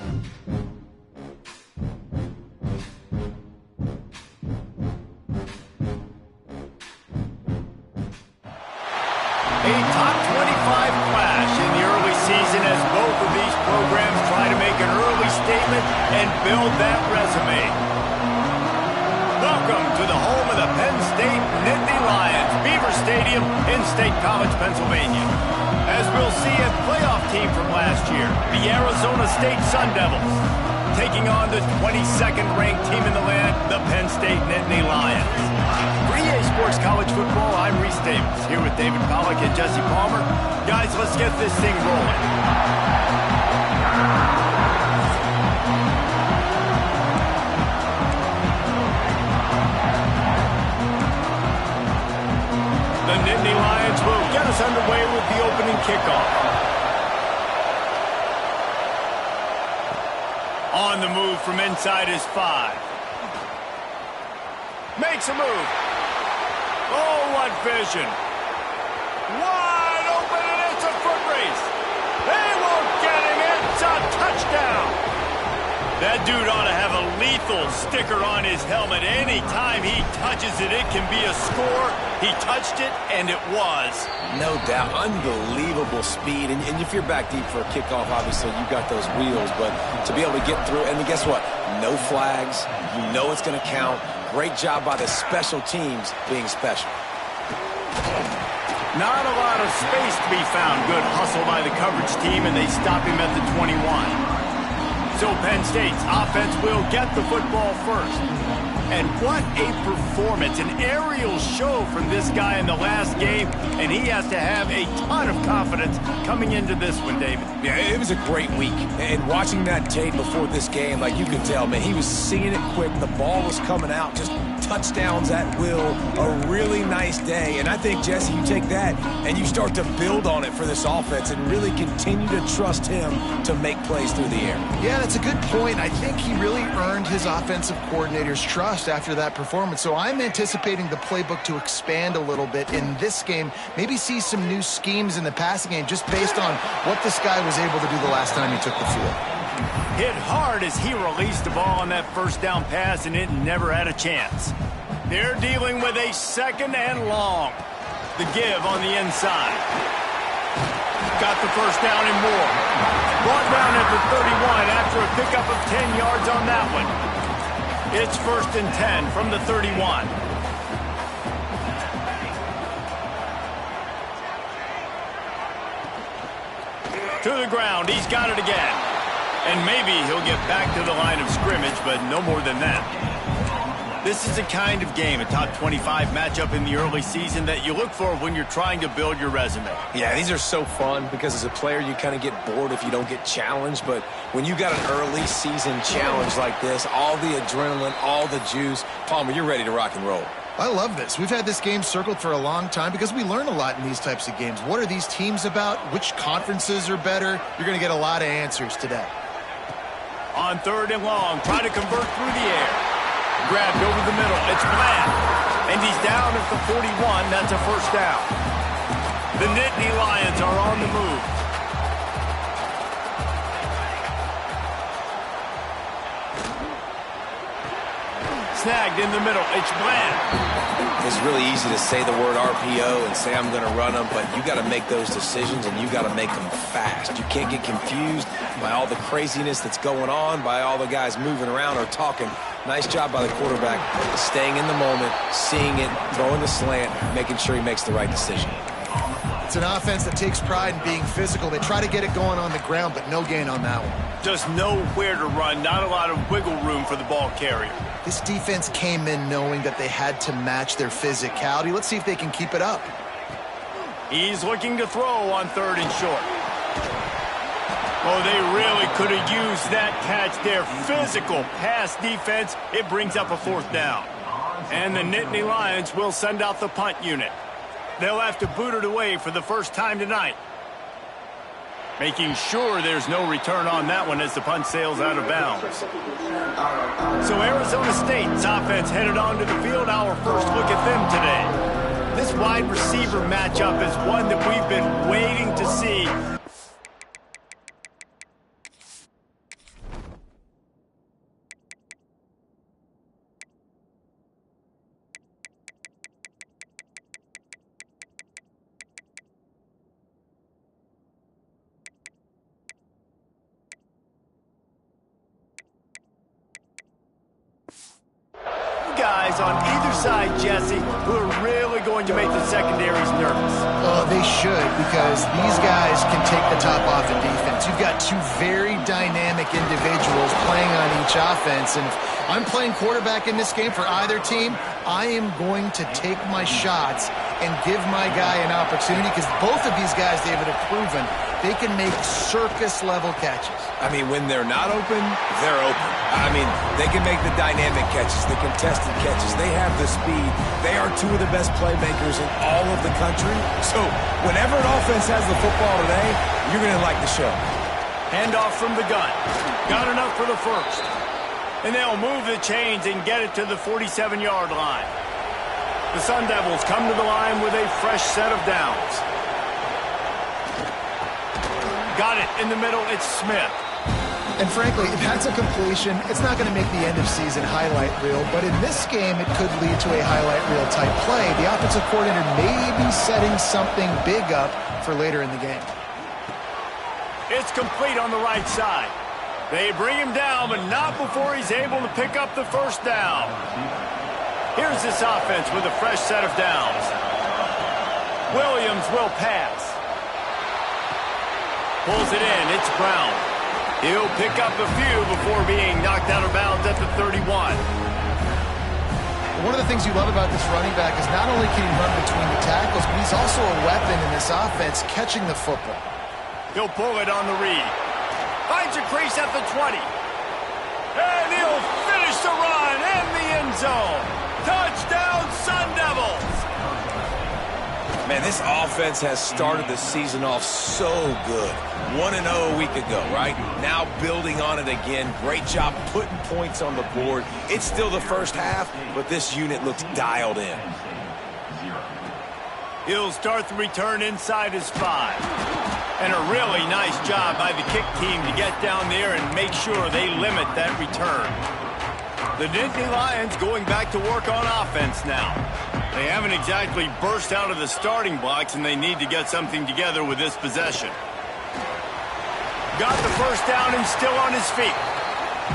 A top 25 clash in the early season as both of these programs try to make an early statement and build that resume. Welcome to the home of the Penn State Nittany Lions, Beaver Stadium in State College, Pennsylvania. As we'll see a playoff team from last year, the Arizona State Sun Devils, taking on the 22nd ranked team in the land, the Penn State Nittany Lions. For EA Sports College Football, I'm Reese Davis, here with David Pollack and Jesse Palmer. Guys, let's get this thing rolling. The Nittany Lions will get us underway with the opening kickoff. On the move from inside is 5. Makes a move. Oh, what vision. Wide open, and it's a foot race. They won't get him. It's a touchdown. That dude ought to have a lethal sticker on his helmet. Anytime he touches it, it can be a score. He touched it, and it was. No doubt. Unbelievable speed. And if you're back deep for a kickoff, obviously, you've got those wheels. But to be able to get through, and guess what? No flags. You know it's going to count. Great job by the special teams being special. Not a lot of space to be found. Good hustle by the coverage team, and they stop him at the 21. So Penn State's offense will get the football first. And what a performance, an aerial show from this guy in the last game, and he has to have a ton of confidence coming into this one, David. Yeah, it was a great week. And watching that tape before this game, like you could tell, man, he was seeing it quick. The ball was coming out, just touchdowns at will. A really nice day. And I think, Jesse, you take that and you start to build on it for this offense and really continue to trust him to make plays through the air. Yeah, that's a good point. I think he really earned his offensive coordinator's trust after that performance. So I'm anticipating the playbook to expand a little bit in this game. Maybe see some new schemes in the passing game just based on what this guy was able to do the last time he took the field. Hit hard as he released the ball on that first down pass, and it never had a chance. They're dealing with a 2nd and long. The give on the inside. Got the first down and more. Brought down at the 31 after a pickup of 10 yards on that one. It's 1st and 10 from the 31. To the ground, he's got it again. And maybe he'll get back to the line of scrimmage, but no more than that. This is the kind of game, a top 25 matchup in the early season, that you look for when you're trying to build your resume. Yeah, these are so fun because as a player, you kind of get bored if you don't get challenged. But when you got an early season challenge like this, all the adrenaline, all the juice, Palmer, you're ready to rock and roll. I love this. We've had this game circled for a long time because we learn a lot in these types of games. What are these teams about? Which conferences are better? You're going to get a lot of answers today. On 3rd and long, try to convert through the air. Grabbed over the middle. It's Bland. And he's down at the 41. That's a first down. The Nittany Lions are on the move. Snagged in the middle. It's Bland. It's really easy to say the word RPO and say I'm going to run them, but you got to make those decisions and you got to make them fast. You can't get confused by all the craziness that's going on, by all the guys moving around or talking. Nice job by the quarterback, staying in the moment, seeing it, throwing the slant, making sure he makes the right decision. It's an offense that takes pride in being physical. They try to get it going on the ground, but no gain on that one. Just nowhere to run, not a lot of wiggle room for the ball carrier. This defense came in knowing that they had to match their physicality. Let's see if they can keep it up. He's looking to throw on 3rd and short. Oh, they really could have used that catch there. Physical pass defense. It brings up a 4th down. And the Nittany Lions will send out the punt unit. They'll have to boot it away for the first time tonight. Making sure there's no return on that one as the punt sails out of bounds. So Arizona State's offense headed onto the field. Our first look at them today. This wide receiver matchup is one that we've been waiting to see. guys on either side, Jesse, who are really going to make the secondaries nervous. Oh, they should, because these guys can take the top off of defense. You've got two very dynamic individuals playing on each offense, and if I'm playing quarterback in this game for either team, I am going to take my shots and give my guy an opportunity, because both of these guys, David, have proven they can make circus-level catches. I mean, when they're not open, they're open. I mean, they can make the dynamic catches, the contested catches. They have the speed. They are two of the best playmakers in all of the country. So whenever an offense has the football today, you're going to like the show. Handoff from the gun. Got enough for the first. And they'll move the chains and get it to the 47-yard line. The Sun Devils come to the line with a fresh set of downs. Got it in the middle. It's Smith. And frankly, if that's a completion, it's not going to make the end-of-season highlight reel, but in this game, it could lead to a highlight reel type play. The offensive coordinator may be setting something big up for later in the game. It's complete on the right side. They bring him down, but not before he's able to pick up the first down. Here's this offense with a fresh set of downs. Williams will pass. Pulls it in. It's Brown. He'll pick up a few before being knocked out of bounds at the 31. One of the things you love about this running back is not only can he run between the tackles, but he's also a weapon in this offense catching the football. He'll pull it on the read. Finds a crease at the 20. And he'll finish the run in the end zone. Touchdown, Sun Devils! Man, this offense has started the season off so good. 1-0 a week ago, right? Now building on it again. Great job putting points on the board. It's still the first half, but this unit looks dialed in. He'll start the return inside his 5. And a really nice job by the kick team to get down there and make sure they limit that return. The Nittany Lions going back to work on offense now. They haven't exactly burst out of the starting blocks, and they need to get something together with this possession. Got the first down and still on his feet.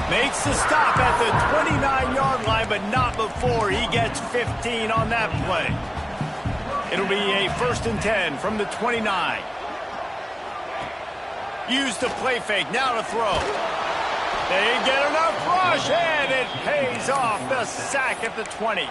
Makes the stop at the 29-yard line, but not before he gets 15 on that play. It'll be a 1st and 10 from the 29. Use the play fake, now to throw. They get enough rush, and it pays off. The sack at the 20.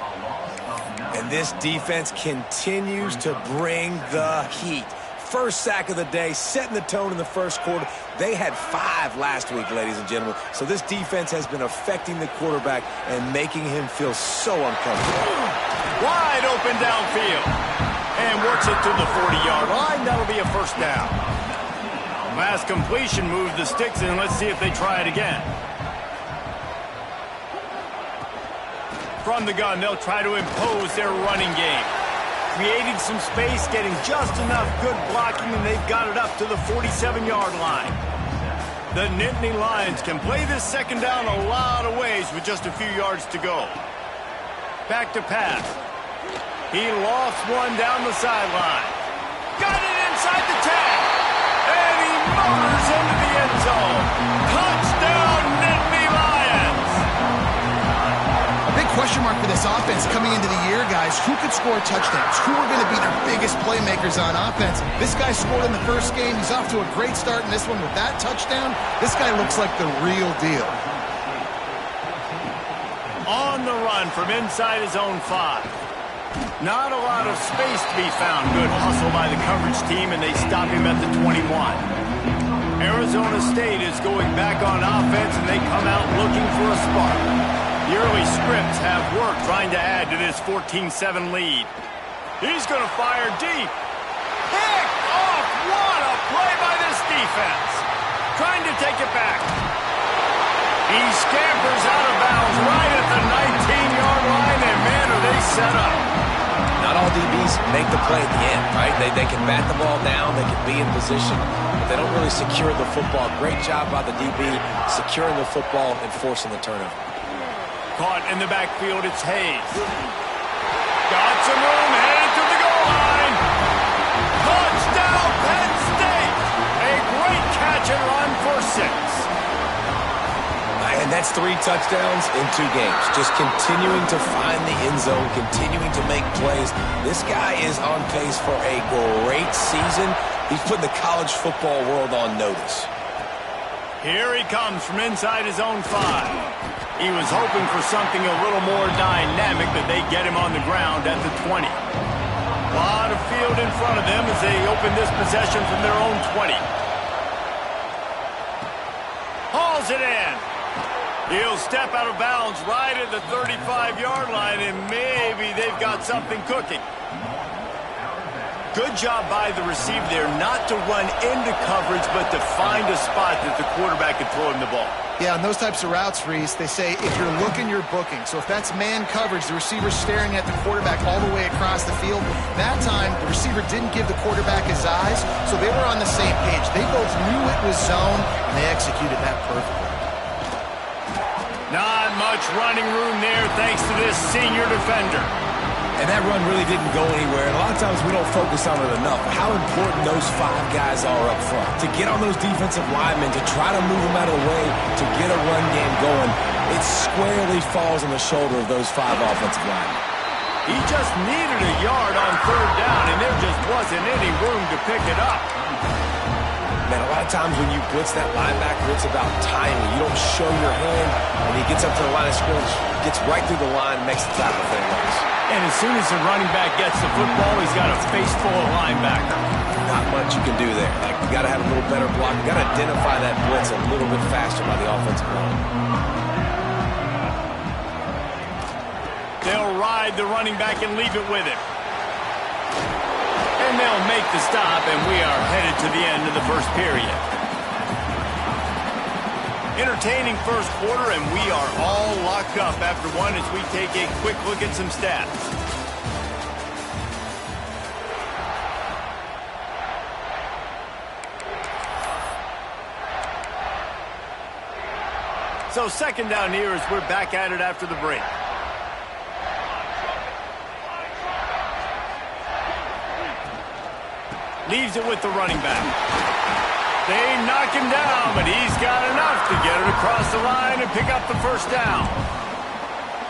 And this defense continues to bring the heat. First sack of the day, setting the tone in the first quarter. They had 5 last week, ladies and gentlemen. So this defense has been affecting the quarterback and making him feel so uncomfortable. Wide open downfield. And works it to the 40-yard line. That'll be a first down. Last completion moved the sticks in. Let's see if they try it again. From the gun, they'll try to impose their running game. Creating some space, getting just enough good blocking, and they've got it up to the 47-yard line. The Nittany Lions can play this second down a lot of ways with just a few yards to go. Back to pass. He lofts one down the sideline. Got it inside the 10. And he motors into the end zone. Touchdown, Nittany Lions! A big question mark for this offense coming into the year, guys. Who could score touchdowns? Who are going to be their biggest playmakers on offense? This guy scored in the first game. He's off to a great start in this one with that touchdown. This guy looks like the real deal. On the run from inside his own 5. Not a lot of space to be found. Good hustle by the coverage team, and they stop him at the 21. Arizona State is going back on offense, and they come out looking for a spark. The early scripts have worked trying to add to this 14-7 lead. He's going to fire deep. Pick off! What a play by this defense. Trying to take it back. He scampers out of bounds right at the 19-yard line, and man, are they set up. Not all DBs make the play at the end, right? They can bat the ball down, they can be in position, but they don't really secure the football. Great job by the DB securing the football and forcing the turnover. Caught in the backfield, it's Hayes. Got some room, headed to the goal line. Touchdown, Penn State! A great catch and run for 6. And That's 3 touchdowns in 2 games. Just continuing to find the end zone, continuing to make plays. This guy is on pace for a great season. He's putting the college football world on notice. Here he comes from inside his own 5. He was hoping for something a little more dynamic, but they get him on the ground at the 20. A lot of field in front of them as they open this possession from their own 20. Hauls it in. He'll step out of bounds right at the 35-yard line, and maybe they've got something cooking. Good job by the receiver there not to run into coverage, but to find a spot that the quarterback could throw him the ball. Yeah, on those types of routes, Reese, they say if you're looking, you're booking. So if that's man coverage, the receiver's staring at the quarterback all the way across the field. That time, the receiver didn't give the quarterback his eyes, so they were on the same page. They both knew it was zone, and they executed that perfectly. Not much running room there thanks to this senior defender. And that run really didn't go anywhere. And a lot of times we don't focus on it enough. How important those 5 guys are up front. To get on those defensive linemen, to try to move them out of the way, to get a run game going, it squarely falls on the shoulder of those 5 offensive linemen. He just needed a yard on 3rd down, and there just wasn't any room to pick it up. Man, a lot of times when you blitz that linebacker, it's about timing. You don't show your hand, and he gets up to the line of scrimmage, gets right through the line, makes the tackle for the loss. And as soon as the running back gets the football, he's got a face full of linebacker. Not much you can do there. Like, you got to have a little better block. You got to identify that blitz a little bit faster by the offensive line. They'll ride the running back and leave it with him. And they'll make the stop, and we are headed to the end of the first period. Entertaining first quarter, and we are all locked up after one as we take a quick look at some stats. So 2nd down here as we're back at it after the break. Leaves it with the running back. They knock him down, but he's got enough to get it across the line and pick up the 1st down.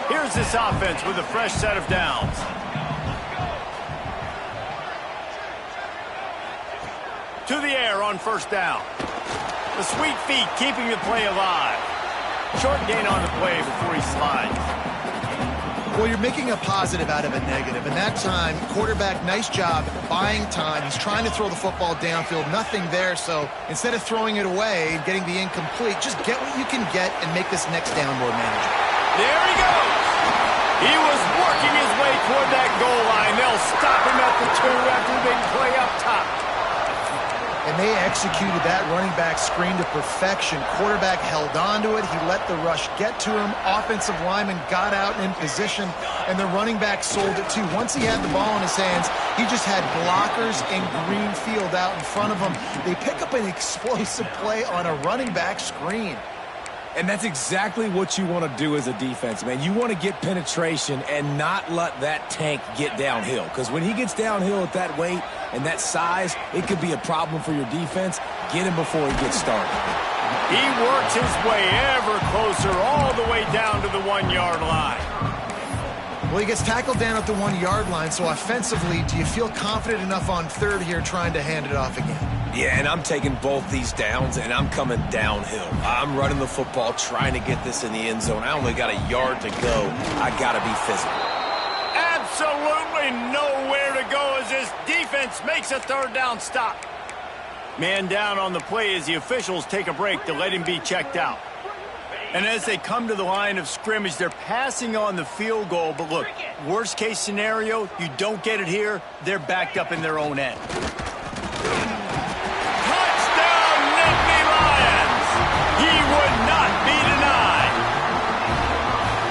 Here's this offense with a fresh set of downs. To the air on 1st down. The sweet feet keeping the play alive. Short gain on the play before he slides. Well, you're making a positive out of a negative. And that time, quarterback, nice job buying time. He's trying to throw the football downfield. Nothing there. So instead of throwing it away and getting the incomplete, just get what you can get and make this next down more manageable. There he goes. He was working his way toward that goal line. They'll stop him at the 2 after the big play up top. And they executed that running back screen to perfection. Quarterback held on to it. He let the rush get to him. Offensive lineman got out in position, and the running back sold it too. Once he had the ball in his hands, he just had blockers and green field out in front of him. They pick up an explosive play on a running back screen. And that's exactly what you want to do as a defense, man. You want to get penetration and not let that tank get downhill. Because when he gets downhill at that weight and that size, it could be a problem for your defense. Get him before he gets started. He works his way ever closer all the way down to the 1-yard line. Well, he gets tackled down at the 1-yard line, so offensively, do you feel confident enough on 3rd here trying to hand it off again? Yeah, and I'm taking both these downs, and I'm coming downhill. I'm running the football, trying to get this in the end zone. I only got a yard to go. I got to be physical. Absolutely nowhere to go as this defense makes a 3rd down stop. Man down on the play as the officials take a break to let him be checked out. And as they come to the line of scrimmage, they're passing on the field goal. But look, worst case scenario, you don't get it here, they're backed up in their own end. Touchdown, Nittany Lions! He would not be denied.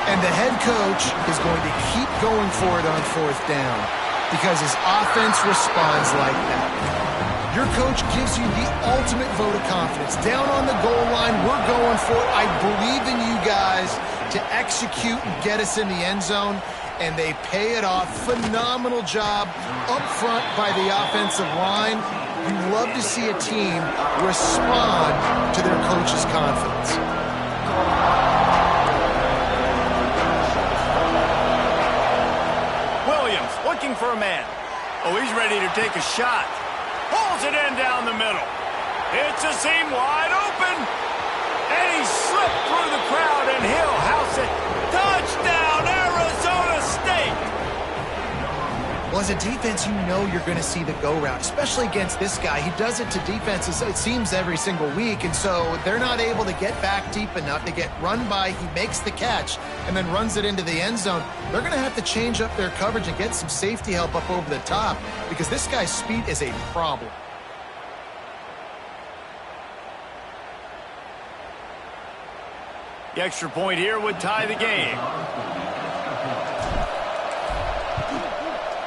And the head coach is going to keep going for it on 4th down because his offense responds like that. Your coach gives you the ultimate vote of confidence. Down on the goal line, we're going for it. I believe in you guys to execute and get us in the end zone, and they pay it off. Phenomenal job up front by the offensive line. You love to see a team respond to their coach's confidence. ready to take a shot. Pulls it in down the middle. It's a seam wide open. And he slipped through the crowd, and he'll house it. Touchdown, Arizona State! Well, as a defense, you know you're going to see the go route, especially against this guy. He does it to defenses, it seems, every single week, and so they're not able to get back deep enough. They get run by, he makes the catch, and then runs it into the end zone. They're going to have to change up their coverage and get some safety help up over the top because this guy's speed is a problem. The extra point here would tie the game.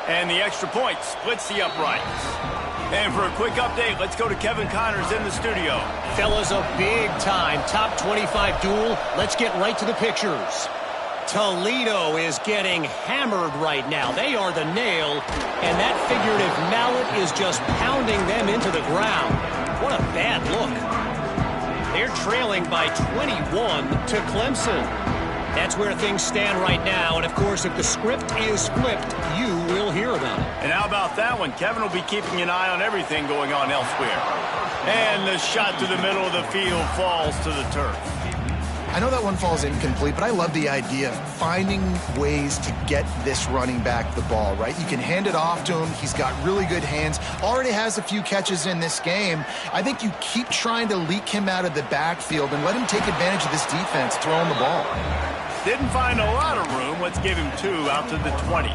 And the extra point splits the uprights. And for a quick update, let's go to Kevin Connors in the studio. Fellas, a big-time top 25 duel. Let's get right to the pictures. Toledo is getting hammered right now. They are the nail, and that figurative mallet is just pounding them into the ground. What a bad look. They're trailing by 21 to Clemson. That's where things stand right now, and of course, if the script is flipped, you will hear about it. And how about that one? Kevin will be keeping an eye on everything going on elsewhere. And the shot to the middle of the field falls to the turf. I know that one falls incomplete, but I love the idea of finding ways to get this running back the ball, right? You can hand it off to him. He's got really good hands. Already has a few catches in this game. I think you keep trying to leak him out of the backfield and let him take advantage of this defense throwing the ball. Didn't find a lot of room. Let's give him 2 out to the 20.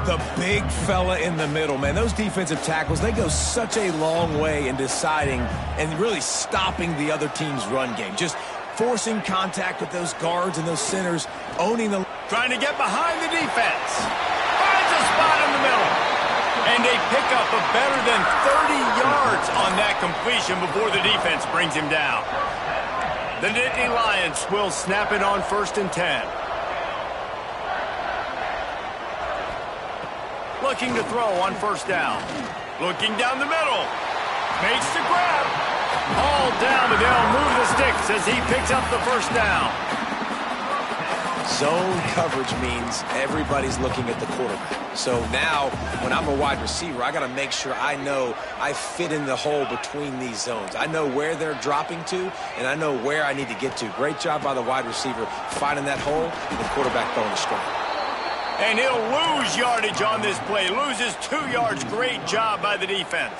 The big fella in the middle, man. Those defensive tackles, they go such a long way in deciding and really stopping the other team's run game. Just forcing contact with those guards and those centers, owning them. Trying to get behind the defense. Finds a spot in the middle. And they pick up a better than 30 yards on that completion before the defense brings him down. The Nittany Lions will snap it on 1st and 10. Looking to throw on 1st down. Looking down the middle. Makes the grab. All down, but they'll move the sticks as he picks up the 1st down. Zone coverage means everybody's looking at the quarterback. So now, when I'm a wide receiver, I got to make sure I know I fit in the hole between these zones. I know where they're dropping to, and I know where I need to get to. Great job by the wide receiver finding that hole, and the quarterback throwing the strike. And he'll lose yardage on this play. Loses 2 yards. Great job by the defense.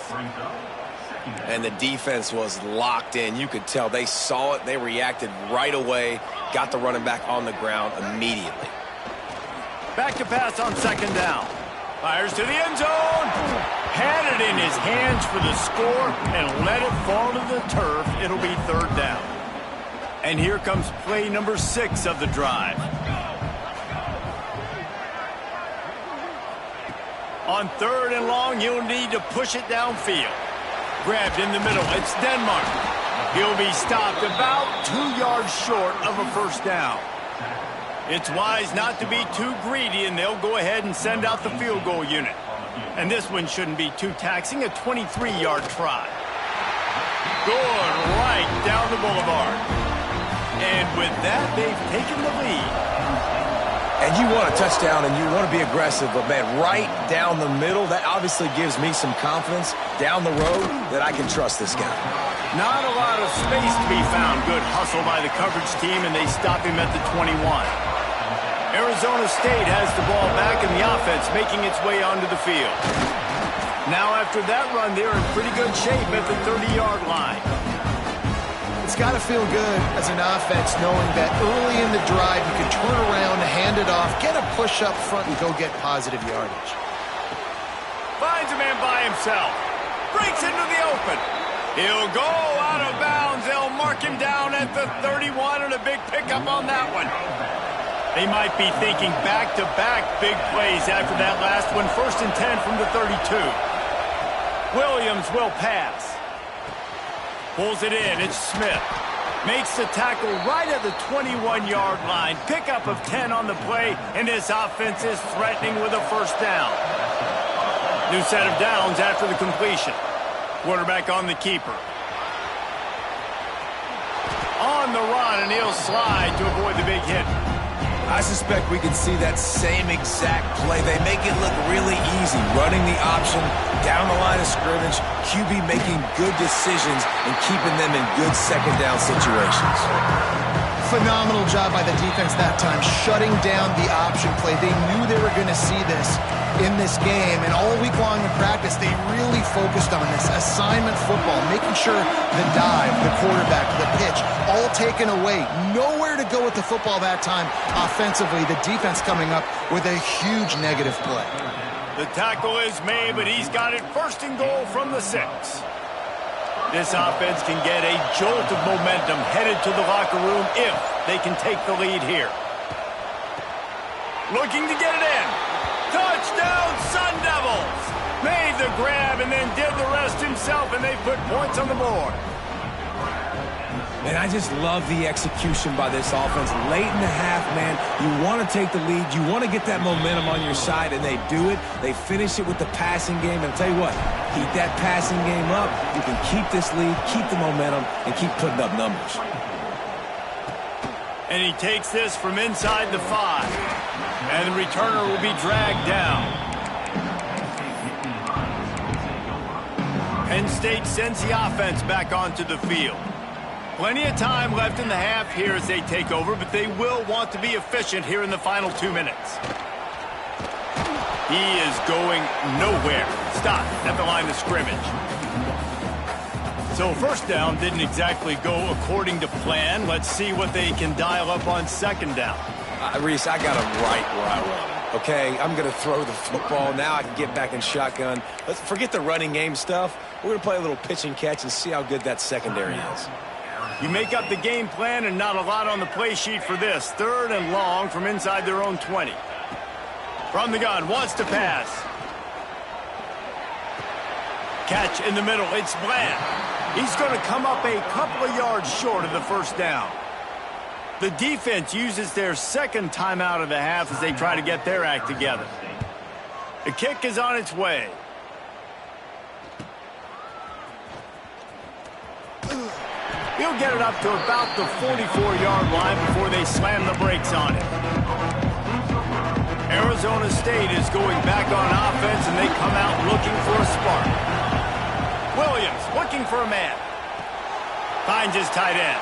And the defense was locked in. You could tell they saw it. They reacted right away. Got the running back on the ground immediately. Back to pass on 2nd down. Fires to the end zone. Had it in his hands for the score and let it fall to the turf. It'll be 3rd down. And here comes play number 6 of the drive. On 3rd and long, you'll need to push it downfield. Grabbed in the middle. It's Denmark. He'll be stopped about 2 yards short of a 1st down. It's wise not to be too greedy, and they'll go ahead and send out the field goal unit. And this one shouldn't be too taxing, a 23-yard try. Good right down the boulevard. And with that, they've taken the lead. And you want a touchdown and you want to be aggressive, but, man, right down the middle, that obviously gives me some confidence down the road that I can trust this guy. Not a lot of space to be found. Good hustle by the coverage team, and they stop him at the 21. Arizona State has the ball back in the offense, making its way onto the field. Now, after that run, they're in pretty good shape at the 30-yard line. It's got to feel good as an offense knowing that early in the drive you can turn around, hand it off, get a push up front, and go get positive yardage. Finds a man by himself. Breaks into the open. He'll go out of bounds. They'll mark him down at the 31, and a big pickup on that one. They might be thinking back-to-back big plays after that last one. 1st and 10 from the 32. Williams will pass. Pulls it in. It's Smith. Makes the tackle right at the 21-yard line. Pickup of 10 on the play, and this offense is threatening with a 1st down. New set of downs after the completion. Quarterback on the keeper. On the run, and he'll slide to avoid the big hit. I suspect we can see that same exact play. They make it look really easy, running the option down the line of scrimmage, QB making good decisions and keeping them in good second down situations. Phenomenal job by the defense that time, shutting down the option play. They knew they were going to see this in this game, and all week long in practice, they really focused on this assignment football, making sure the dive, the quarterback, the pitch, all taken away. Nowhere to go with the football that time offensively. The defense coming up with a huge negative play. The tackle is made, but he's got it first and goal from the 6. This offense can get a jolt of momentum headed to the locker room if they can take the lead here. Looking to get it in. Touchdown, Sun Devils! Made the grab and then did the rest himself, and they put points on the board. And I just love the execution by this offense. Late in the half, man, you want to take the lead. You want to get that momentum on your side, and they do it. They finish it with the passing game. And I'll tell you what, keep that passing game up. You can keep this lead, keep the momentum, and keep putting up numbers. And he takes this from inside the 5. And the returner will be dragged down. Penn State sends the offense back onto the field. Plenty of time left in the half here as they take over, but they will want to be efficient here in the final 2 minutes. He is going nowhere. Stop at the line of scrimmage. So first down didn't exactly go according to plan. Let's see what they can dial up on second down. Reese, I got him right where I want him. Okay, I'm going to throw the football. Now I can get back in shotgun. Let's forget the running game stuff. We're going to play a little pitch and catch and see how good that secondary is. You make up the game plan and not a lot on the play sheet for this. 3rd and long from inside their own 20. From the gun, wants to pass. Catch in the middle, it's Bland. He's going to come up a couple of yards short of the first down. The defense uses their second timeout of the half as they try to get their act together. The kick is on its way. He'll get it up to about the 44-yard line before they slam the brakes on it. Arizona State is going back on offense, and they come out looking for a spark. Williams looking for a man. Finds his tight end.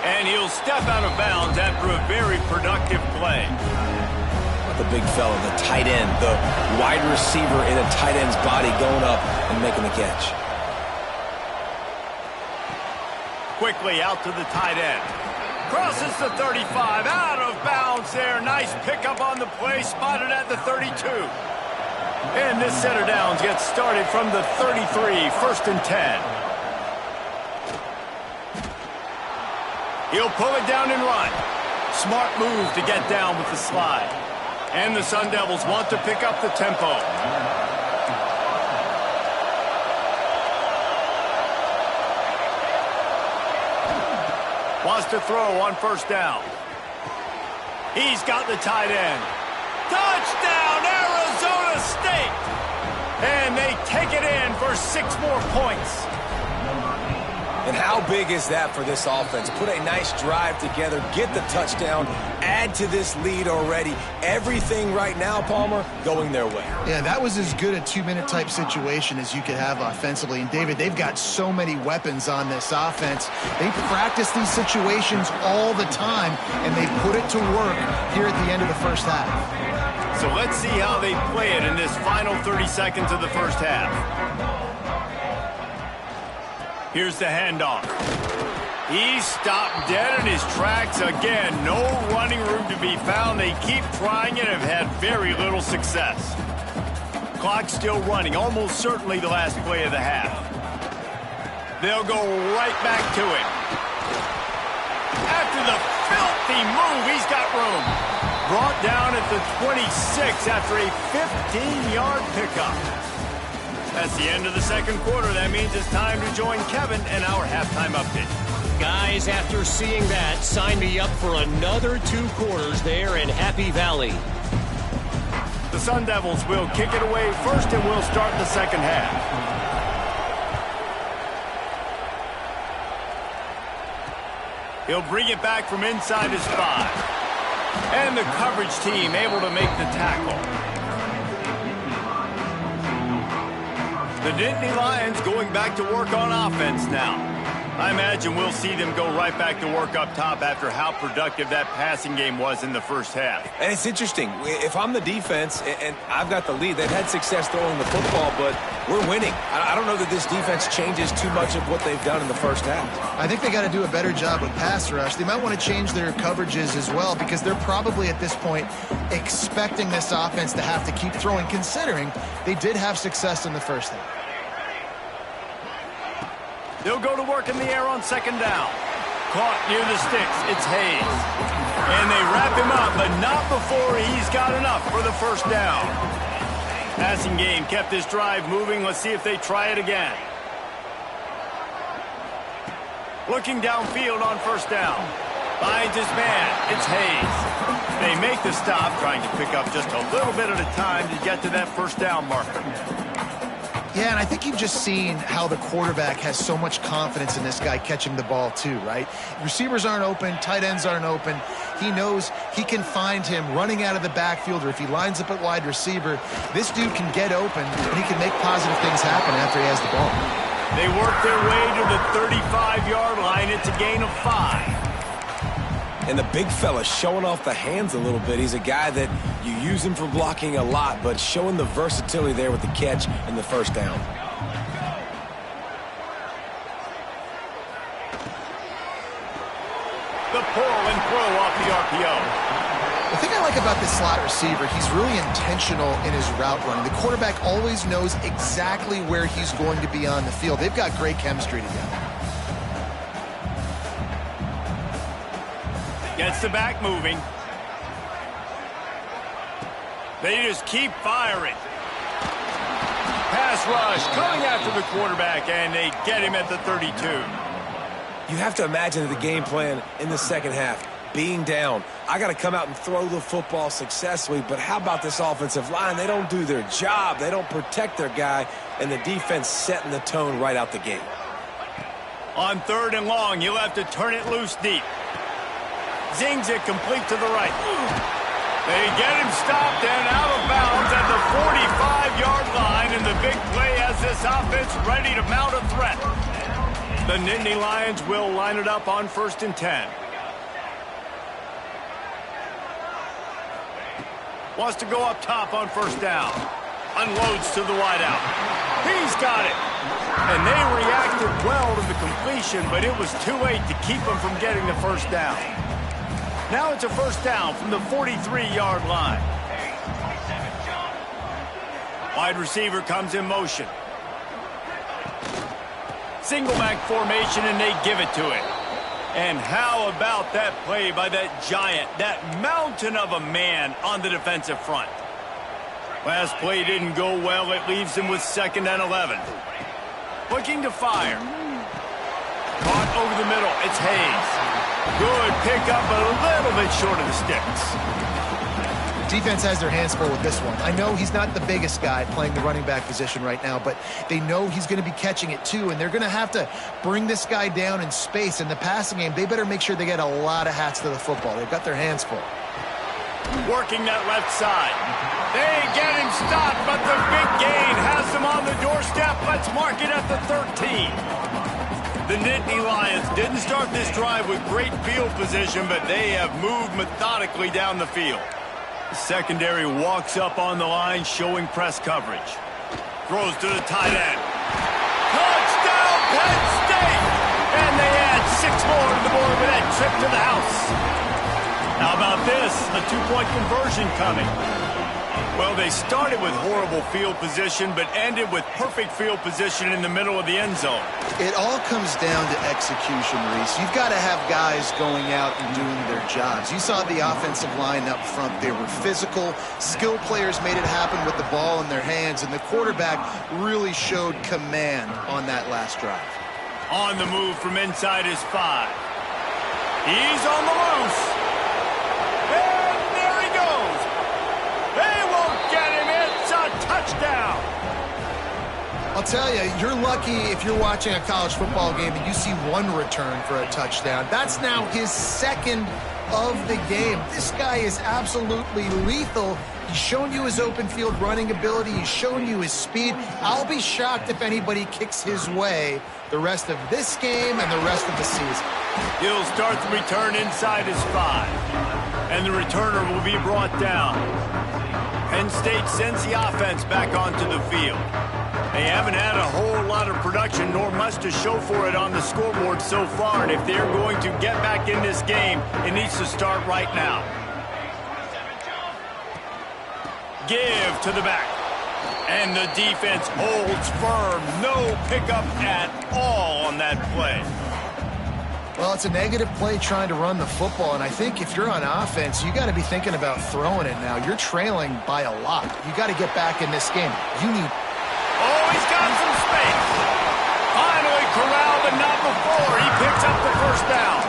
And he'll step out of bounds after a very productive play. The big fella, the tight end, the wide receiver in a tight end's body going up and making the catch. Quickly out to the tight end. Crosses the 35, out of bounds there. Nice pickup on the play, spotted at the 32. And this set of downs gets started from the 33, 1st and 10. He'll pull it down and run. Smart move to get down with the slide. And the Sun Devils want to pick up the tempo. Wants to throw on first down. He's got the tight end. Touchdown, Arizona State! And they take it in for 6 more points. And how big is that for this offense? Put a nice drive together, get the touchdown, add to this lead already. Everything right now, Palmer, going their way. Yeah, that was as good a 2-minute type situation as you could have offensively. And, David, they've got so many weapons on this offense. They practice these situations all the time, and they put it to work here at the end of the first half. So let's see how they play it in this final 30 seconds of the first half. Here's the handoff. He's stopped dead in his tracks again. No running room to be found. They keep trying it and have had very little success. Clock still running, almost certainly the last play of the half. They'll go right back to it. After the filthy move, he's got room. Brought down at the 26 after a 15-yard pickup. That's the end of the second quarter. That means it's time to join Kevin and our halftime update. Guys, after seeing that, sign me up for another 2 quarters there in Happy Valley. The Sun Devils will kick it away first, and we'll start the second half. He'll bring it back from inside his 5. And the coverage team able to make the tackle. The Nittany Lions going back to work on offense now. I imagine we'll see them go right back to work up top after how productive that passing game was in the first half. And it's interesting. If I'm the defense and I've got the lead, they've had success throwing the football, but we're winning. I don't know that this defense changes too much of what they've done in the first half. I think they got to do a better job with pass rush. They might want to change their coverages as well because they're probably at this point expecting this offense to have to keep throwing, considering they did have success in the first half. They'll go to work in the air on second down. Caught near the sticks. It's Hayes. And they wrap him up, but not before he's got enough for the first down. Passing game kept this drive moving. Let's see if they try it again. Looking downfield on first down. Finds his man. It's Hayes. They make the stop, trying to pick up just a little bit at a time to get to that first down marker. Yeah, and I think you've just seen how the quarterback has so much confidence in this guy catching the ball too, right? Receivers aren't open, tight ends aren't open. He knows he can find him running out of the backfield, or if he lines up at wide receiver, this dude can get open and he can make positive things happen after he has the ball. They work their way to the 35-yard line. It's a gain of 5. And the big fella showing off the hands a little bit. He's a guy that you use him for blocking a lot, but showing the versatility there with the catch and the first down. The pull and throw off the RPO. The thing I like about this slot receiver, he's really intentional in his route running. The quarterback always knows exactly where he's going to be on the field. They've got great chemistry together. Gets the back moving. They just keep firing. Pass rush coming after the quarterback, and they get him at the 32. You have to imagine the game plan in the second half. Being down, I got to come out and throw the football successfully, but how about this offensive line? They don't do their job. They don't protect their guy, and the defense setting the tone right out the gate. On third and long, you'll have to turn it loose deep. Zings it complete to the right. They get him stopped and out of bounds at the 45-yard line, and the big play has this offense ready to mount a threat. The Nittany Lions will line it up on 1st and 10. Wants to go up top on first down. Unloads to the wideout. He's got it. And they reacted well to the completion, but it was too late to keep them from getting the first down. Now it's a first down from the 43-yard line. Wide receiver comes in motion. Single back formation, and they give it to him. And how about that play by that giant, that mountain of a man on the defensive front? Last play didn't go well. It leaves him with 2nd and 11. Looking to fire. Caught over the middle. It's Hayes. Good pickup, a little bit short of the sticks. Defense has their hands full with this one. I know he's not the biggest guy playing the running back position right now, but they know he's going to be catching it too, and they're going to have to bring this guy down in space. In the passing game, they better make sure they get a lot of hats to the football. They've got their hands full. Working that left side. They get him stopped, but the big gain has him on the doorstep. Let's mark it at the 13. The Nittany Lions didn't start this drive with great field position, but they have moved methodically down the field. The secondary walks up on the line, showing press coverage. Throws to the tight end. Touchdown, Penn State! And they add 6 more to the board with that trip to the house. How about this? A 2-point conversion coming. Well, they started with horrible field position, but ended with perfect field position in the middle of the end zone. It all comes down to execution, Reese. You've got to have guys going out and doing their jobs. You saw the offensive line up front. They were physical. Skilled players made it happen with the ball in their hands, and the quarterback really showed command on that last drive. On the move from inside his 5. He's on the loose. And there he goes. They won't get him. It's a touchdown. I'll tell you, you're lucky if you're watching a college football game and you see one return for a touchdown. That's now his 2nd of the game. This guy is absolutely lethal. He's shown you his open field running ability. He's shown you his speed. I'll be shocked if anybody kicks his way the rest of this game and the rest of the season. He'll start the return inside his 5. And the returner will be brought down. Penn State sends the offense back onto the field. They haven't had a whole lot of production nor much to show for it on the scoreboard so far. And if they're going to get back in this game, it needs to start right now. Give to the back. And the defense holds firm. No pickup at all on that play. Well, it's a negative play trying to run the football, and I think if you're on offense, you got to be thinking about throwing it now. You're trailing by a lot. You got to get back in this game. You need... Oh, he's got some space. Finally corralled, but not before. He picks up the first down.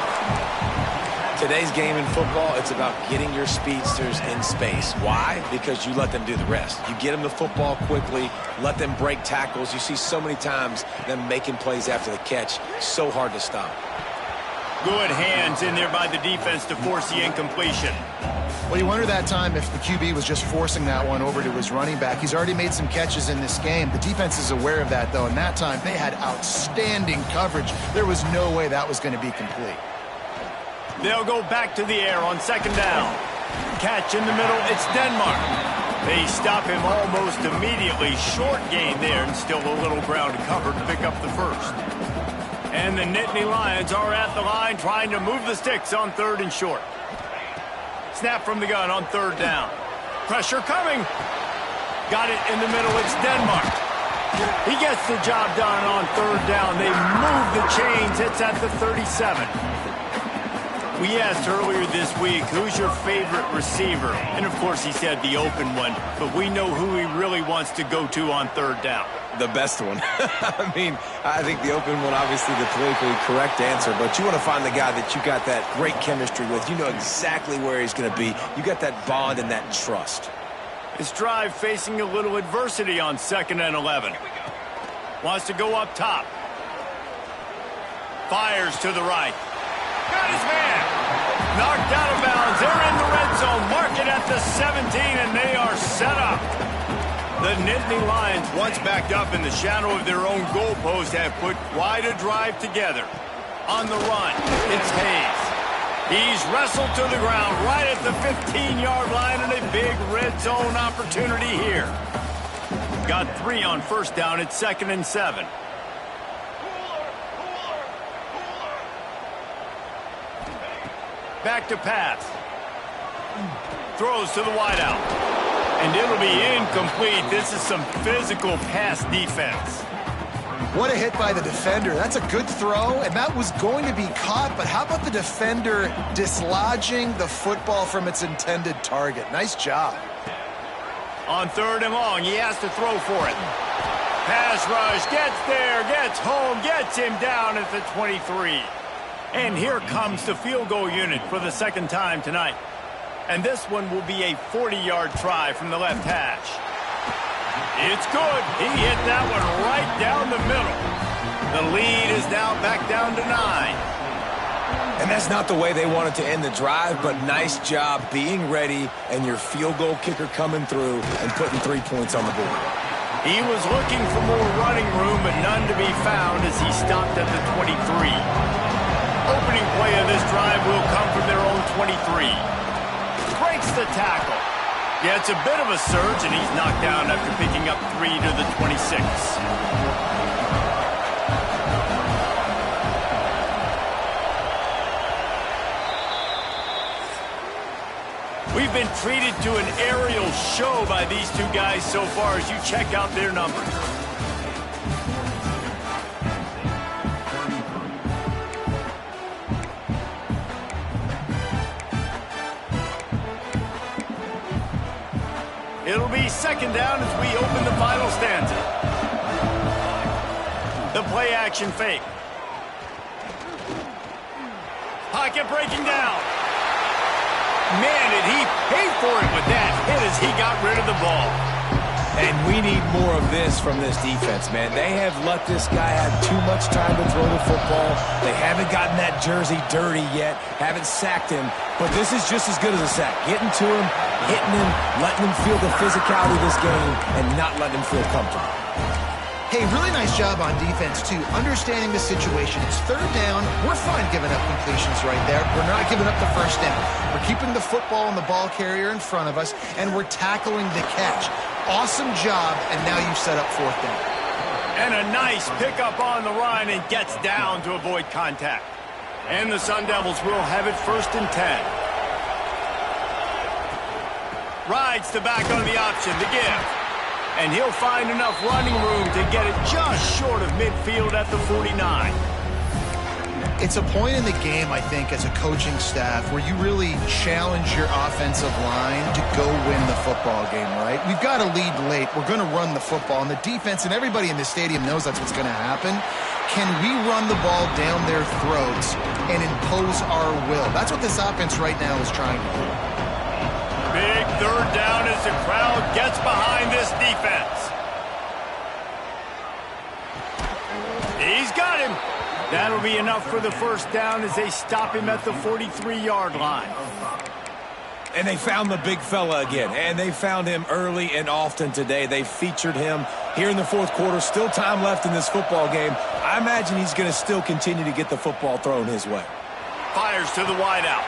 Today's game in football, it's about getting your speedsters in space. Why? Because you let them do the rest. You get them the football quickly, let them break tackles. You see so many times them making plays after the catch. So hard to stop. Good hands in there by the defense to force the incompletion. Well, you wonder that time if the QB was just forcing that one over to his running back. He's already made some catches in this game. The defense is aware of that, though, and that time they had outstanding coverage. There was no way that was going to be complete. They'll go back to the air on second down. Catch in the middle, it's Denmark. They stop him almost immediately. Short gain there, and still a little ground to cover to pick up the first. And the Nittany Lions are at the line trying to move the sticks on 3rd and short. Snap from the gun on 3rd down. Pressure coming. Got it in the middle, it's Denmark. He gets the job done on 3rd down. They move the chains, it's at the 37. We asked earlier this week, who's your favorite receiver? And, of course, he said the open one. But we know who he really wants to go to on 3rd down. The best one. I mean, I think the open one, obviously the politically correct answer. But you want to find the guy that you got that great chemistry with. You know exactly where he's going to be. You got that bond and that trust. This drive facing a little adversity on 2nd and 11. Wants to go up top. Fires to the right. Got his man. Knocked out of bounds. They're in the red zone. Mark it at the 17, and they are set up. The Nittany Lions, once backed up in the shadow of their own goalpost, have put quite a drive together. On the run, it's Hayes. He's wrestled to the ground right at the 15-yard line, and a big red zone opportunity here. Got 3 on 1st down. It's 2nd and 7. Back to pass. Throws to the wideout. And it'll be incomplete. This is some physical pass defense. What a hit by the defender. That's a good throw, and that was going to be caught, but how about the defender dislodging the football from its intended target? Nice job. On 3rd and long, he has to throw for it. Pass rush, gets there, gets home, gets him down at the 23. And here comes the field goal unit for the 2nd time tonight. And this one will be a 40-yard try from the left hash. It's good. He hit that one right down the middle. The lead is now back down to 9. And that's not the way they wanted to end the drive, but nice job being ready and your field goal kicker coming through and putting 3 points on the board. He was looking for more running room, but none to be found as he stopped at the 23. Opening play of this drive will come from their own 23. Breaks the tackle. Yeah, it's a bit of a surge, and he's knocked down after picking up 3 to the 26. We've been treated to an aerial show by these two guys so far as you check out their numbers. It'll be 2nd down as we open the final stanza. The play action fake. Pocket breaking down. Man, did he pay for it with that hit as he got rid of the ball. And we need more of this from this defense, man. They have let this guy have too much time to throw the football. They haven't gotten that jersey dirty yet, haven't sacked him. But this is just as good as a sack. Getting to him, hitting him, letting him feel the physicality of this game, and not letting him feel comfortable. Hey, really nice job on defense, too. Understanding the situation. It's third down. We're fine giving up completions right there. We're not giving up the first down. We're keeping the football and the ball carrier in front of us, and we're tackling the catch. Awesome job, and now you've set up fourth down. And a nice pickup on the run and gets down to avoid contact. And the Sun Devils will have it 1st and 10. Rides the back on the option to give. And he'll find enough running room to get it just short of midfield at the 49. It's a point in the game, I think, as a coaching staff where you really challenge your offensive line to go win the football game, right? We've got to lead late. We're going to run the football. And the defense and everybody in the stadium knows that's what's going to happen. Can we run the ball down their throats and impose our will? That's what this offense right now is trying to do. Big third down as the crowd gets behind this defense. He's got him. That'll be enough for the first down as they stop him at the 43-yard line. And they found the big fella again, and they found him early and often today. They featured him here in the fourth quarter. Still time left in this football game. I imagine he's going to still continue to get the football thrown his way. Fires to the wideout.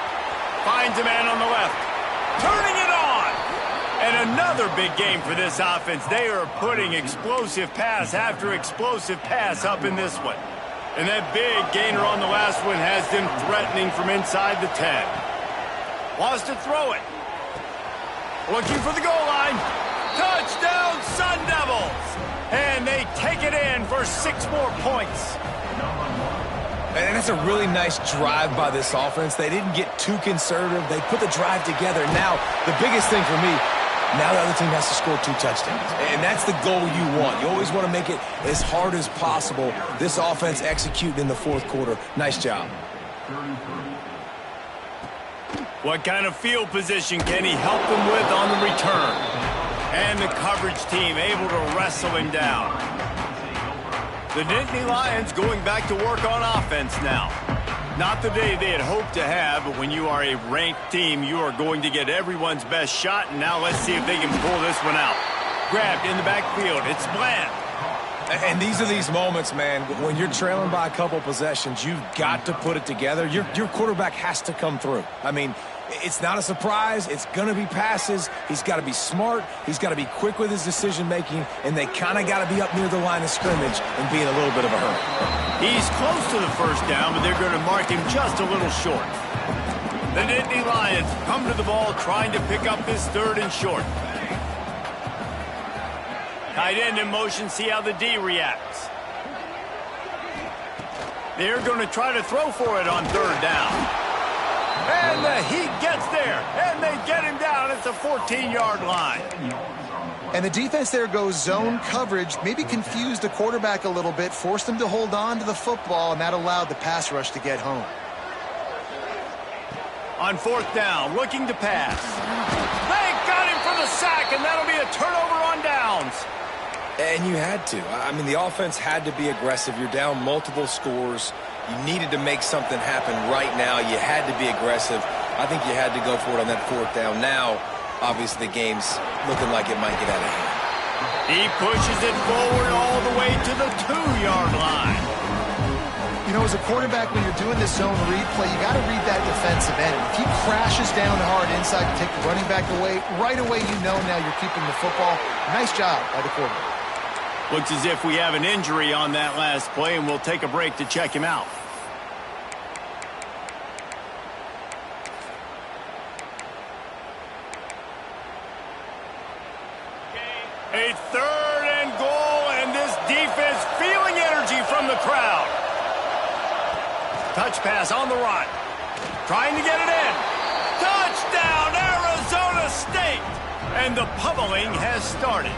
Finds a man on the left. Turning it on. And another big game for this offense. They are putting explosive pass after explosive pass up in this one. And that big gainer on the last one has them threatening from inside the 10. Wants to throw it. Looking for the goal line. Touchdown, Sun Devils. And they take it in for 6 more points. And that's a really nice drive by this offense. They didn't get too conservative. They put the drive together. Now, the biggest thing for me, now the other team has to score 2 touchdowns. And that's the goal you want. You always want to make it as hard as possible. This offense executing in the fourth quarter. Nice job. What kind of field position can he help them with on the return? And the coverage team able to wrestle him down. The Nittany Lions going back to work on offense now. Not the day they had hoped to have, but when you are a ranked team, you are going to get everyone's best shot, and now let's see if they can pull this one out. Grabbed in the backfield. It's Bland. And these are these moments, man, when you're trailing by a couple possessions, you've got to put it together. Your quarterback has to come through. I mean, it's not a surprise. It's going to be passes. He's got to be smart. He's got to be quick with his decision-making, and they kind of got to be up near the line of scrimmage and be in a little bit of a hurry. He's close to the first down, but they're going to mark him just a little short. The Nittany Lions come to the ball trying to pick up this 3rd and short. Tight end in motion, see how the D reacts. They're going to try to throw for it on 3rd down. And the Heat gets there, and they get him down at the 14-yard line. And the defense there goes zone coverage, maybe confused the quarterback a little bit, forced him to hold on to the football, and that allowed the pass rush to get home. On 4th down, looking to pass. They got him for the sack, and that'll be a turnover on downs. And you had to. I mean, the offense had to be aggressive. You're down multiple scores. You needed to make something happen right now. You had to be aggressive. I think you had to go for it on that 4th down. Now, obviously, the game's looking like it might get out of hand. He pushes it forward all the way to the 2-yard line. You know, as a quarterback, when you're doing this zone read play, you got to read that defensive end. If he crashes down hard inside to take the running back away, right away you know now you're keeping the football. Nice job by the quarterback. Looks as if we have an injury on that last play, and we'll take a break to check him out. A 3rd and goal, and this defense feeling energy from the crowd. Touch pass on the run. Trying to get it in. Touchdown, Arizona State! And the pummeling has started.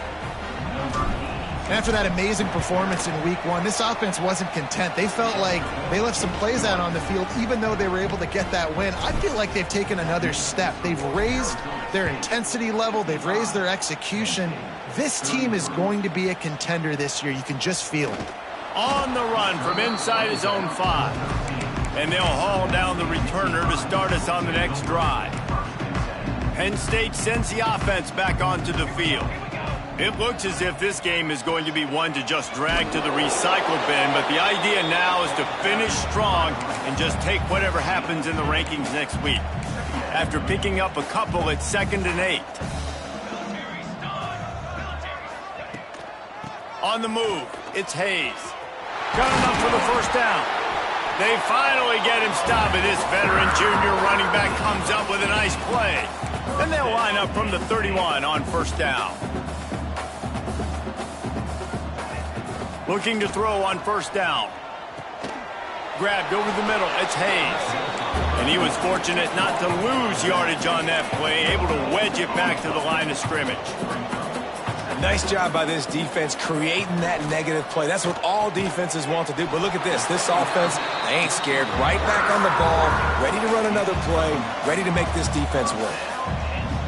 After that amazing performance in week one, this offense wasn't content. They felt like they left some plays out on the field, even though they were able to get that win. I feel like they've taken another step. They've raised their intensity level. They've raised their execution. This team is going to be a contender this year. You can just feel it. On the run from inside his own 5. And they'll haul down the returner to start us on the next drive. Penn State sends the offense back onto the field. It looks as if this game is going to be one to just drag to the recycle bin, but the idea now is to finish strong and just take whatever happens in the rankings next week. After picking up a couple at 2nd and 8. On the move, it's Hayes. Got enough for the first down. They finally get him stopped, and this veteran junior running back comes up with a nice play. Then they'll line up from the 31 on first down. Looking to throw on first down. Grabbed over the middle, it's Hayes. And he was fortunate not to lose yardage on that play, able to wedge it back to the line of scrimmage. Nice job by this defense creating that negative play. That's what all defenses want to do. But look at this. This offense, they ain't scared. Right back on the ball, ready to run another play, ready to make this defense work.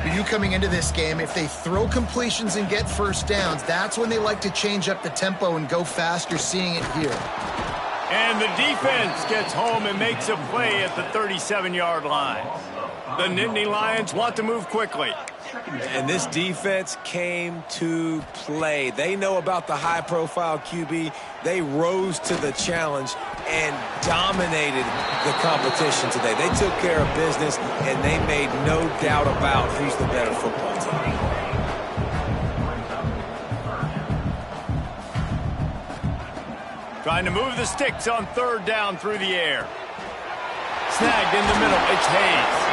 For you coming into this game, if they throw completions and get first downs, that's when they like to change up the tempo and go faster, seeing it here. And the defense gets home and makes a play at the 37-yard line. The Nittany Lions want to move quickly. And this defense came to play. They know about the high-profile QB. They rose to the challenge and dominated the competition today. They took care of business, and they made no doubt about who's the better football team. Trying to move the sticks on third down through the air. Snagged in the middle, it's Hayes.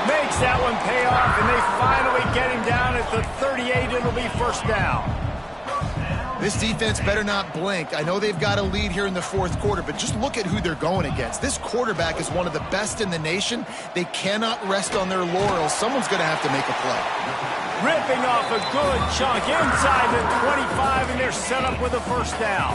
Makes that one pay off, and they finally get him down at the 38. It'll be first down. This defense better not blink. I know they've got a lead here in the fourth quarter, but just look at who they're going against. This quarterback is one of the best in the nation. They cannot rest on their laurels. Someone's going to have to make a play. Ripping off a good chunk inside the 25, and they're set up with a first down.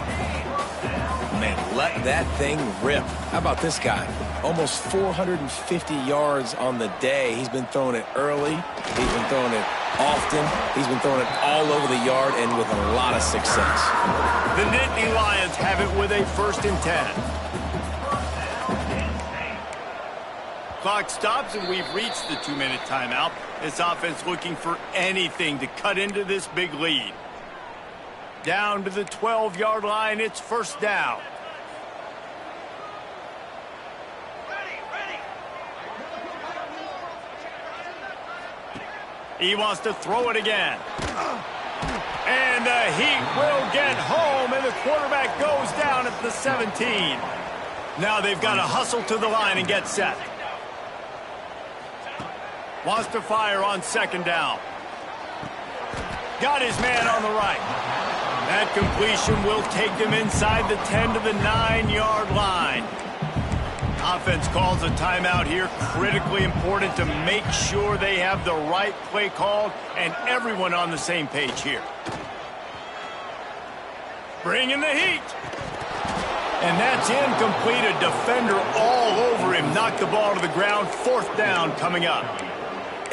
Man, let that thing rip. How about this guy? Almost 450 yards on the day. He's been throwing it early. He's been throwing it often. He's been throwing it all over the yard and with a lot of success. The Nittany Lions have it with a 1st and 10. Clock stops, and we've reached the 2-minute timeout. This offense looking for anything to cut into this big lead. Down to the 12-yard line, it's first down. He wants to throw it again. And the Heat will get home, and the quarterback goes down at the 17. Now they've got to hustle to the line and get set. Wants to fire on second down. Got his man on the right. That completion will take them inside the 10 to the 9-yard line. Offense calls a timeout here. Critically important to make sure they have the right play called and everyone on the same page here. Bringing the heat. And that's incomplete. A defender all over him. Knocked the ball to the ground. Fourth down coming up.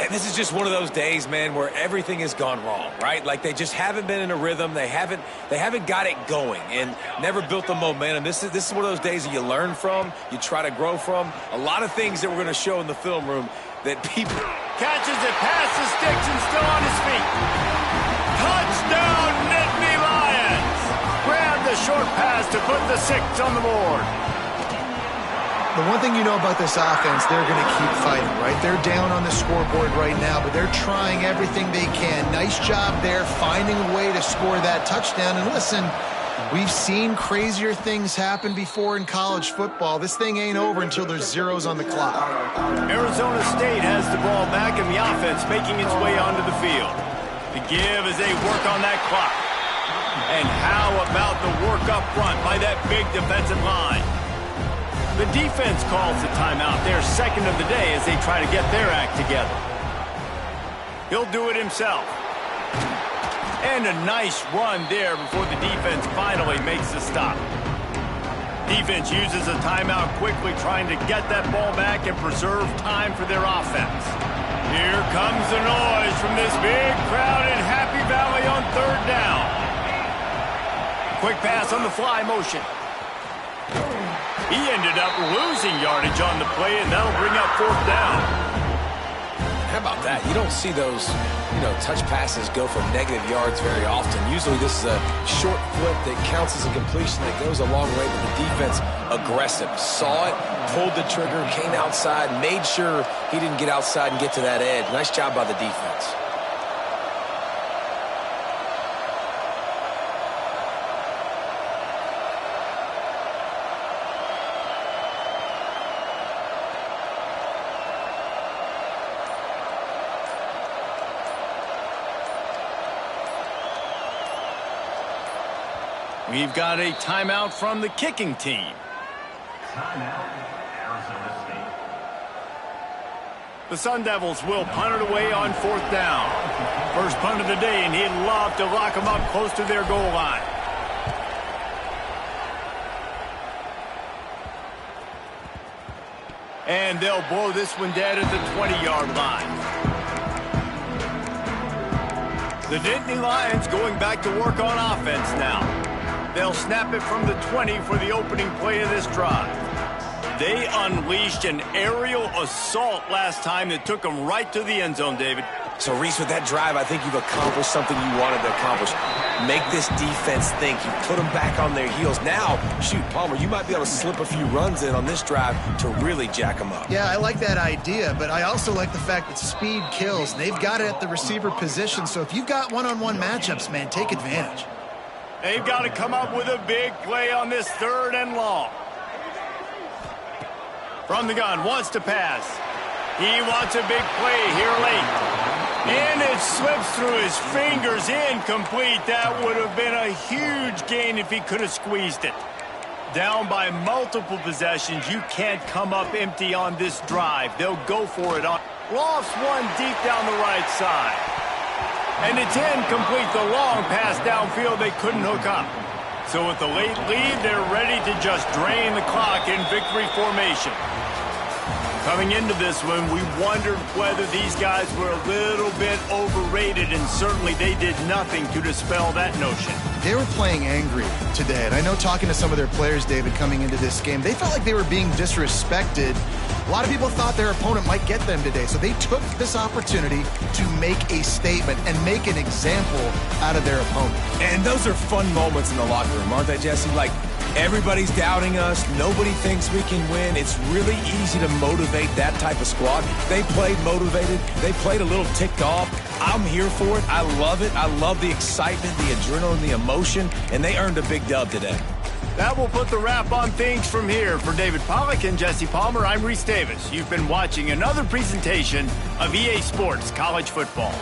And this is just one of those days, man, where everything has gone wrong, right? Like they just haven't been in a rhythm. They haven't got it going and never built the momentum. This is one of those days that you learn from, you try to grow from. A lot of things that we're going to show in the film room that people... Catches it past the sticks and still on his feet. Touchdown, Nittany Lions! Grab the short pass to put the 6 on the board. The one thing you know about this offense, they're going to keep fighting, right? They're down on the scoreboard right now, but they're trying everything they can. Nice job there, finding a way to score that touchdown. And listen, we've seen crazier things happen before in college football. This thing ain't over until there's zeros on the clock. Arizona State has the ball back, and the offense making its way onto the field. The give as they work on that clock. And how about the work up front by that big defensive line? The defense calls the timeout. They're second of the day as they try to get their act together. He'll do it himself. And a nice run there before the defense finally makes the stop. Defense uses a timeout quickly, trying to get that ball back and preserve time for their offense. Here comes the noise from this big crowd in Happy Valley on third down. Quick pass on the fly motion. He ended up losing yardage on the play, and that'll bring up fourth down. How about that? You don't see those, touch passes go for negative yards very often. Usually this is a short flip that counts as a completion that goes a long way, but the defense aggressive. Saw it, pulled the trigger, came outside, made sure he didn't get outside and get to that edge. Nice job by the defense. We've got a timeout from the kicking team. Timeout, Arizona State. The Sun Devils will punt it away on fourth down. First punt of the day, and he'd love to lock them up close to their goal line. And they'll blow this one dead at the 20-yard line. The Nittany Lions going back to work on offense now. They'll snap it from the 20 for the opening play of this drive. They unleashed an aerial assault last time that took them right to the end zone, David. So, Reese, with that drive, I think you've accomplished something you wanted to accomplish. Make this defense think. You put them back on their heels. Now, shoot, Palmer, you might be able to slip a few runs in on this drive to really jack them up. Yeah, I like that idea, but I also like the fact that speed kills. They've got it at the receiver position, so if you've got one-on-one matchups, man, take advantage. They've got to come up with a big play on this third and long. From the gun, wants to pass. He wants a big play here late. And it slips through his fingers, incomplete. That would have been a huge gain if he could have squeezed it. Down by multiple possessions, you can't come up empty on this drive. They'll go for it on. Lost one deep down the right side. And it's incomplete, the long pass downfield they couldn't hook up. So with the late lead, they're ready to just drain the clock in victory formation. Coming into this one, we wondered whether these guys were a little bit overrated, and certainly they did nothing to dispel that notion. They were playing angry today, and I know talking to some of their players, David, coming into this game, they felt like they were being disrespected. A lot of people thought their opponent might get them today, so they took this opportunity to make a statement and make an example out of their opponent. And those are fun moments in the locker room, aren't they, Jesse? Like, everybody's doubting us. Nobody thinks we can win. It's really easy to motivate that type of squad. They played motivated. They played a little ticked off. I'm here for it. I love it. I love the excitement, the adrenaline, the emotion, and they earned a big dub today. That will put the wrap on things from here. For David Pollack and Jesse Palmer, I'm Reese Davis. You've been watching another presentation of EA Sports College Football.